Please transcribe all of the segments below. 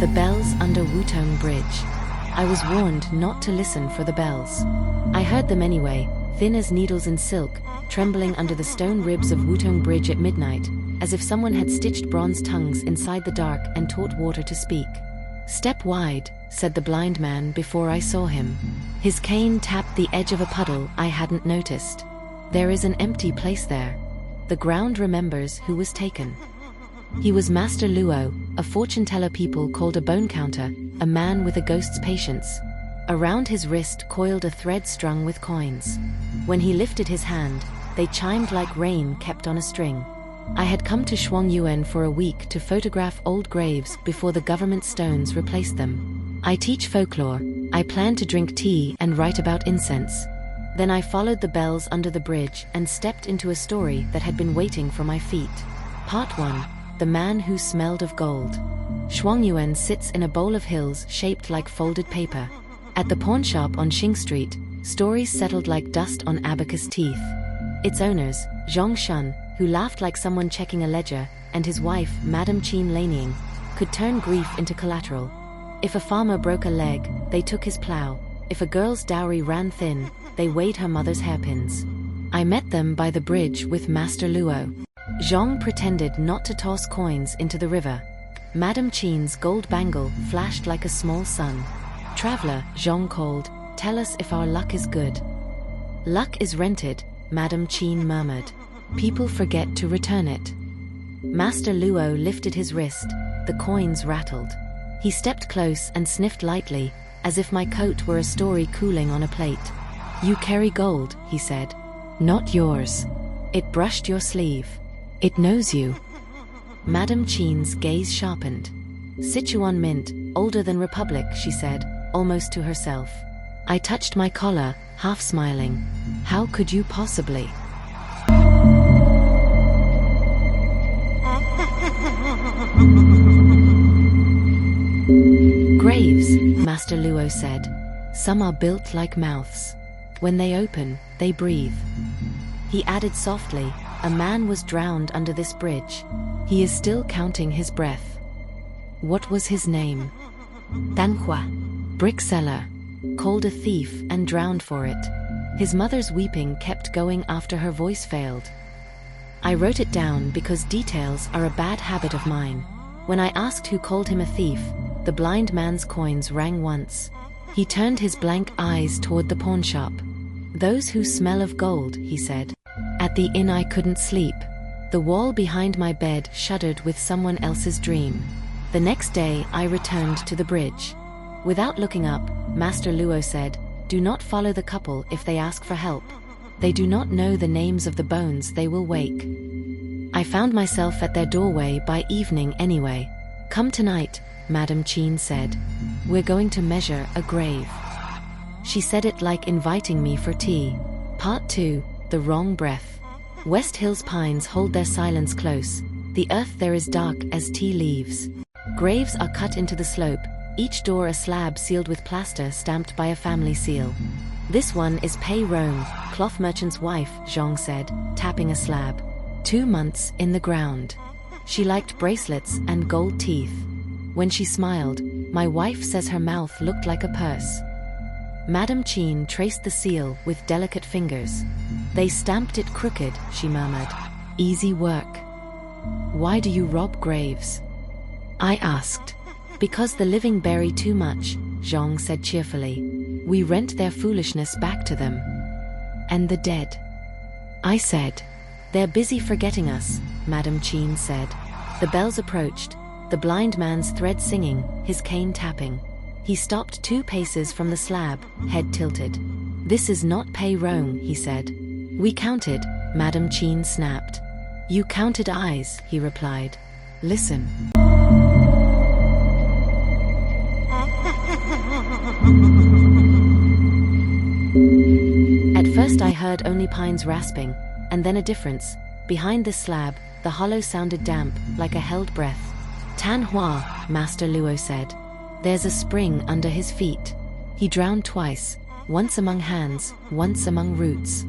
The bells under Wutong Bridge. I was warned not to listen for the bells. I heard them anyway, thin as needles in silk, trembling under the stone ribs of Wutong Bridge at midnight, as if someone had stitched bronze tongues inside the dark and taught water to speak. "Step wide," said the blind man before I saw him. His cane tapped the edge of a puddle I hadn't noticed. There is an empty place there. The ground remembers who was taken. He was Master Luo, a fortune-teller people called a bone counter, a man with a ghost's patience. Around his wrist coiled a thread strung with coins. When he lifted his hand, they chimed like rain kept on a string. I had come to Shuangyuan for a week to photograph old graves before the government stones replaced them. I teach folklore. I plan to drink tea and write about incense. Then I followed the bells under the bridge and stepped into a story that had been waiting for my feet. Part 1. The Man Who Smelled of Gold. Shuangyuan sits in a bowl of hills shaped like folded paper. At the pawnshop on Xing Street, stories settled like dust on abacus teeth. Its owners, Zhong Shun, who laughed like someone checking a ledger, and his wife, Madame Qin Lanying, could turn grief into collateral. If a farmer broke a leg, they took his plow. If a girl's dowry ran thin, they weighed her mother's hairpins. I met them by the bridge with Master Luo. Zhong pretended not to toss coins into the river. Madame Qin's gold bangle flashed like a small sun. "Traveler," Zhong called, "tell us if our luck is good." "Luck is rented," Madame Qin murmured. "People forget to return it." Master Luo lifted his wrist. The coins rattled. He stepped close and sniffed lightly, as if my coat were a story cooling on a plate. "You carry gold," he said. "Not yours. It brushed your sleeve. It knows you." Madame Qin's gaze sharpened. "Sichuan mint, older than Republic," she said, almost to herself. I touched my collar, half smiling. "How could you possibly?" "Graves," Master Luo said. "Some are built like mouths. When they open, they breathe." He added softly, "A man was drowned under this bridge. He is still counting his breath." "What was his name?" "Danhua. Brickseller. Called a thief and drowned for it. His mother's weeping kept going after her voice failed." I wrote it down because details are a bad habit of mine. When I asked who called him a thief, the blind man's coins rang once. He turned his blank eyes toward the pawnshop. "Those who smell of gold," he said. At the inn I couldn't sleep. The wall behind my bed shuddered with someone else's dream. The next day I returned to the bridge. Without looking up, Master Luo said, "Do not follow the couple if they ask for help. They do not know the names of the bones they will wake." I found myself at their doorway by evening anyway. "Come tonight," Madame Qin said. "We're going to measure a grave." She said it like inviting me for tea. Part 2. The Wrong Breath. West Hills pines hold their silence close. The earth there is dark as tea leaves. Graves are cut into the slope, each door a slab sealed with plaster stamped by a family seal. "This one is Pei Rong, cloth merchant's wife," Zhong said, tapping a slab. 2 months in the ground. She liked bracelets and gold teeth. When she smiled, my wife says her mouth looked like a purse. Madame Qin traced the seal with delicate fingers. "They stamped it crooked," she murmured. "Easy work." "Why do you rob graves?" I asked. "Because the living bury too much," Zhong said cheerfully. "We rent their foolishness back to them." "And the dead?" I said. "They're busy forgetting us," Madame Qin said. The bells approached, the blind man's thread singing, his cane tapping. He stopped 2 paces from the slab, head tilted. "This is not Pei Rong," he said. "We counted," Madame Qin snapped. "You counted eyes," he replied. "Listen." At first I heard only pines rasping, and then a difference. Behind this slab, the hollow sounded damp, like a held breath. "Tan Hua," Master Luo said. "There's a spring under his feet. He drowned twice, once among hands, once among roots."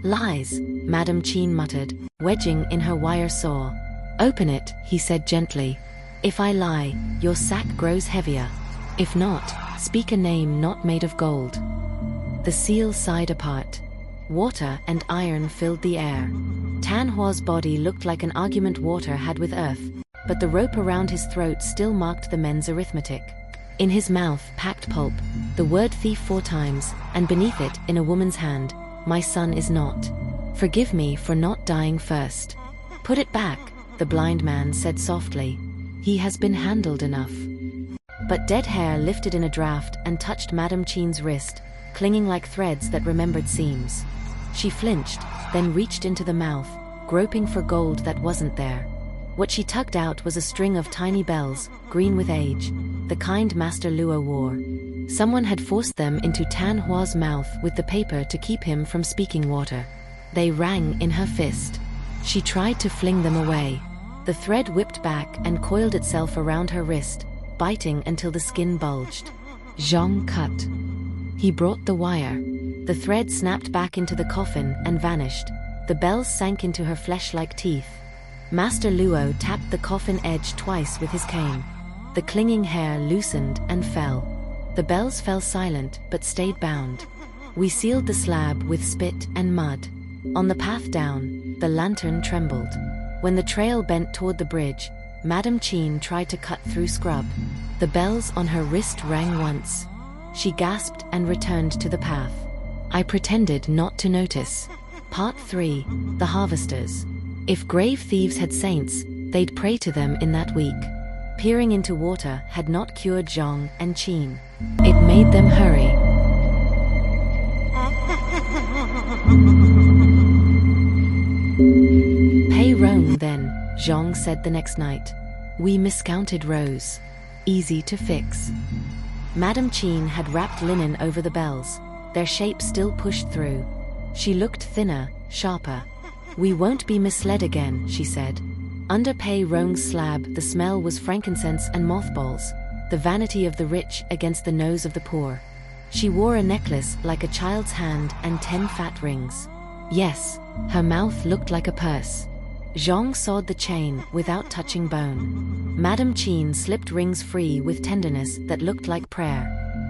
"Lies," Madame Qin muttered, wedging in her wire saw. "Open it," he said gently. If I lie, your sack grows heavier. If not, speak a name not made of gold. The seal sighed apart. Water and iron filled the air. Tan Hua's body looked like an argument water had with earth, but the rope around his throat still marked the men's arithmetic. In his mouth packed pulp, the word thief 4 times, and beneath it, in a woman's hand, my son is not. Forgive me for not dying first. Put it back, the blind man said softly. He has been handled enough. But dead hair lifted in a draft and touched Madame Qin's wrist, clinging like threads that remembered seams. She flinched, then reached into the mouth, groping for gold that wasn't there. What she tugged out was a string of tiny bells, green with age, the kind Master Luo wore. Someone had forced them into Tan Hua's mouth with the paper to keep him from speaking water. They rang in her fist. She tried to fling them away. The thread whipped back and coiled itself around her wrist, biting until the skin bulged. Zhang cut. He brought the wire. The thread snapped back into the coffin and vanished. The bells sank into her flesh like teeth. Master Luo tapped the coffin edge twice with his cane. The clinging hair loosened and fell. The bells fell silent but stayed bound. We sealed the slab with spit and mud. On the path down, the lantern trembled. When the trail bent toward the bridge, Madame Qin tried to cut through scrub. The bells on her wrist rang once. She gasped and returned to the path. I pretended not to notice. Part 3. The Harvesters. If grave thieves had saints, they'd pray to them in that week. Peering into water had not cured Zhang and Qin. It made them hurry. Pay Rong then, Zhang said the next night. We miscounted rows. Easy to fix. Madame Qin had wrapped linen over the bells. Their shape still pushed through. She looked thinner, sharper. We won't be misled again, she said. Under Pei Rong's slab, the smell was frankincense and mothballs, the vanity of the rich against the nose of the poor. She wore a necklace like a child's hand and 10 fat rings. Yes, her mouth looked like a purse. Zhang sawed the chain without touching bone. Madame Qin slipped rings free with tenderness that looked like prayer.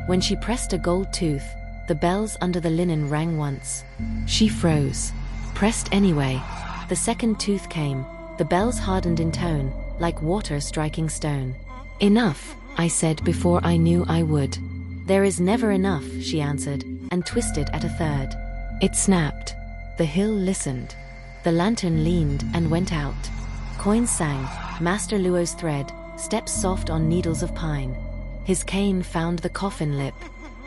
When she pressed a gold tooth, the bells under the linen rang once. She froze. Pressed anyway. The second tooth came. The bells hardened in tone, like water striking stone. Enough, I said before I knew I would. There is never enough, she answered, and twisted at a third. It snapped. The hill listened. The lantern leaned and went out. Coins sang, Master Luo's thread, steps soft on needles of pine. His cane found the coffin lip.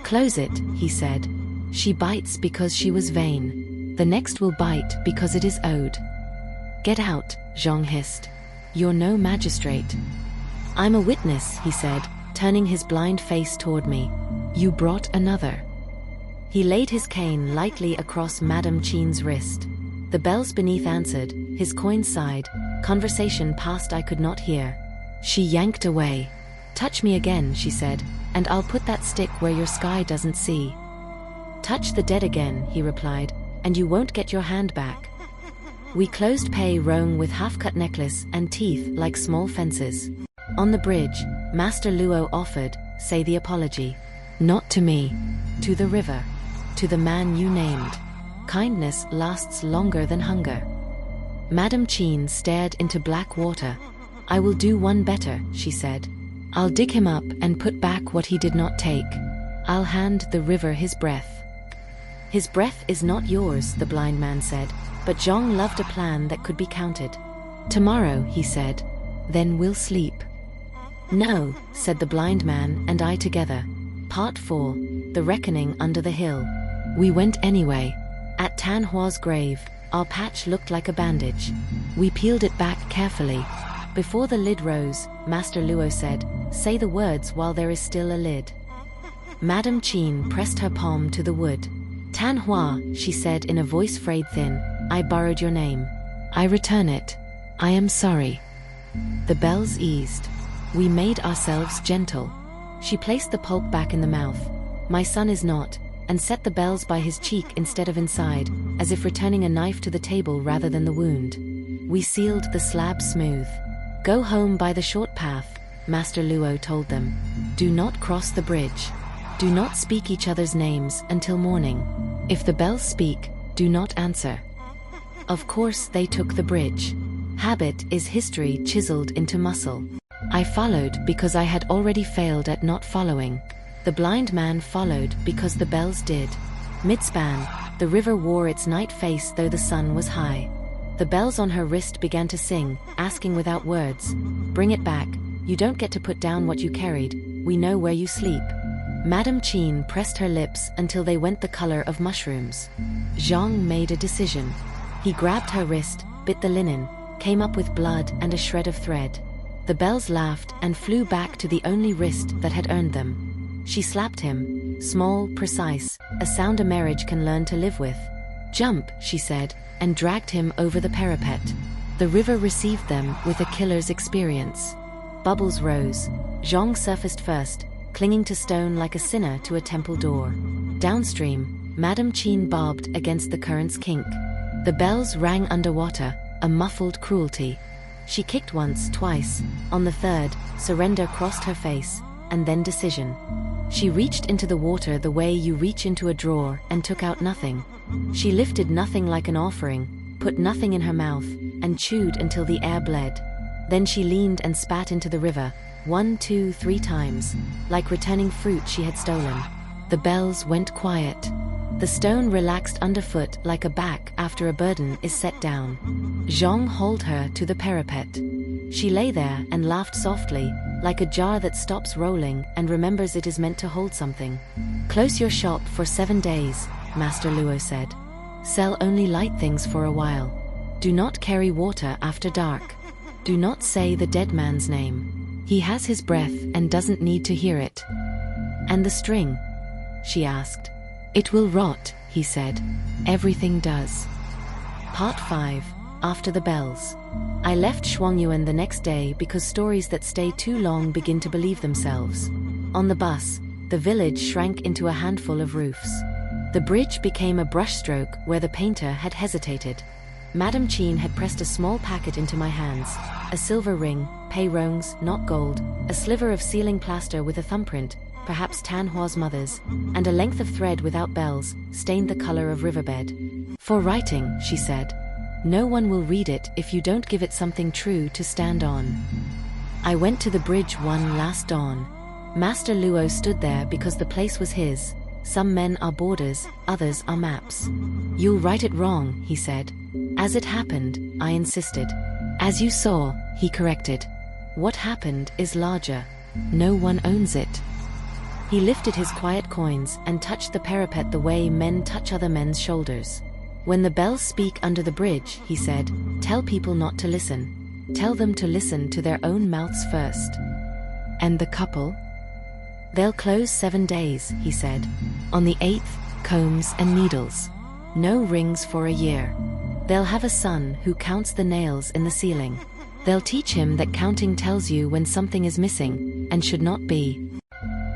Close it, he said. She bites because she was vain. The next will bite because it is owed. Get out, Zhang hissed. You're no magistrate. I'm a witness, he said, turning his blind face toward me. You brought another. He laid his cane lightly across Madame Qin's wrist. The bells beneath answered, his coin sighed, conversation passed I could not hear. She yanked away. Touch me again, she said, and I'll put that stick where your sky doesn't see. Touch the dead again, he replied, and you won't get your hand back. We closed Pei Rong with half-cut necklace and teeth like small fences. On the bridge, Master Luo offered, say the apology. Not to me. To the river. To the man you named. Kindness lasts longer than hunger. Madame Qin stared into black water. I will do one better, she said. I'll dig him up and put back what he did not take. I'll hand the river his breath. His breath is not yours, the blind man said, but Zhang loved a plan that could be counted. Tomorrow, he said, then we'll sleep. No, said the blind man and I together. Part 4, The Reckoning Under the Hill. We went anyway. At Tan Hua's grave, our patch looked like a bandage. We peeled it back carefully. Before the lid rose, Master Luo said, say the words while there is still a lid. Madame Qin pressed her palm to the wood. Tan Hua, she said in a voice frayed thin, I borrowed your name. I return it. I am sorry. The bells eased. We made ourselves gentle. She placed the pulp back in the mouth. My son is not, and set the bells by his cheek instead of inside, as if returning a knife to the table rather than the wound. We sealed the slab smooth. Go home by the short path, Master Luo told them. Do not cross the bridge. Do not speak each other's names until morning. If the bells speak, do not answer. Of course they took the bridge. Habit is history chiseled into muscle. I followed because I had already failed at not following. The blind man followed because the bells did. Mid-span, the river wore its night face though the sun was high. The bells on her wrist began to sing, asking without words, "Bring it back, you don't get to put down what you carried, we know where you sleep." Madame Qin pressed her lips until they went the color of mushrooms. Zhang made a decision. He grabbed her wrist, bit the linen, came up with blood and a shred of thread. The bells laughed and flew back to the only wrist that had earned them. She slapped him. Small, precise, a sound a marriage can learn to live with. "Jump," she said, and dragged him over the parapet. The river received them with a killer's experience. Bubbles rose. Zhang surfaced first, clinging to stone like a sinner to a temple door. Downstream, Madame Qin bobbed against the current's kink. The bells rang underwater, a muffled cruelty. She kicked once, twice. On the third, surrender crossed her face, and then decision. She reached into the water the way you reach into a drawer and took out nothing. She lifted nothing like an offering, put nothing in her mouth, and chewed until the air bled. Then she leaned and spat into the river, 1, 2, 3 times, like returning fruit she had stolen. The bells went quiet. The stone relaxed underfoot like a back after a burden is set down. Zhang hauled her to the parapet. She lay there and laughed softly, like a jar that stops rolling and remembers it is meant to hold something. "Close your shop for 7 days, Master Luo said. Sell only light things for a while. Do not carry water after dark. Do not say the dead man's name. He has his breath and doesn't need to hear it." "And the string?" she asked. "It will rot," he said. "Everything does." Part 5. After the bells. I left Shuangyuan the next day because stories that stay too long begin to believe themselves. On the bus, the village shrank into a handful of roofs. The bridge became a brushstroke where the painter had hesitated. Madame Qin had pressed a small packet into my hands. A silver ring, peirongs, not gold, a sliver of ceiling plaster with a thumbprint, perhaps Tanhua's mother's, and a length of thread without bells, stained the color of riverbed. "For writing," she said. "No one will read it if you don't give it something true to stand on." I went to the bridge one last dawn. Master Luo stood there because the place was his. Some men are borders, others are maps. "You'll write it wrong," he said. "As it happened," I insisted. "As you saw," he corrected. "What happened is larger. No one owns it." He lifted his quiet coins and touched the parapet the way men touch other men's shoulders. "When the bells speak under the bridge," he said, "tell people not to listen. Tell them to listen to their own mouths first." "And the couple?" "They'll close 7 days," he said. "On the 8th, combs and needles. No rings for a year. They'll have a son who counts the nails in the ceiling. They'll teach him that counting tells you when something is missing, and should not be."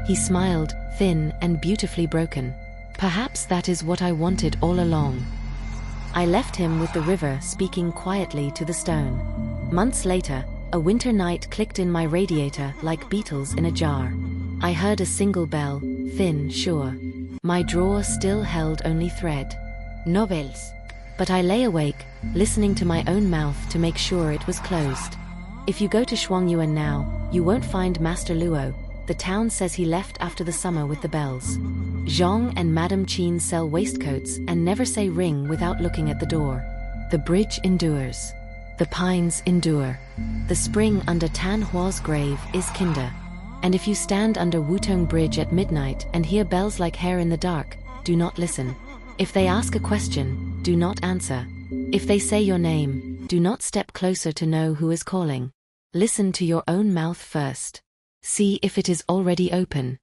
He smiled, thin and beautifully broken. "Perhaps that is what I wanted all along." I left him with the river speaking quietly to the stone. Months later, a winter night clicked in my radiator like beetles in a jar. I heard a single bell, thin, sure. My drawer still held only thread. Novels. But I lay awake, listening to my own mouth to make sure it was closed. If you go to Shuangyuan now, you won't find Master Luo. The town says he left after the summer with the bells. Zhang and Madame Qin sell waistcoats and never say ring without looking at the door. The bridge endures. The pines endure. The spring under Tanhua's grave is kinder. And if you stand under Wutong Bridge at midnight and hear bells like hair in the dark, do not listen. If they ask a question, do not answer. If they say your name, do not step closer to know who is calling. Listen to your own mouth first. See if it is already open.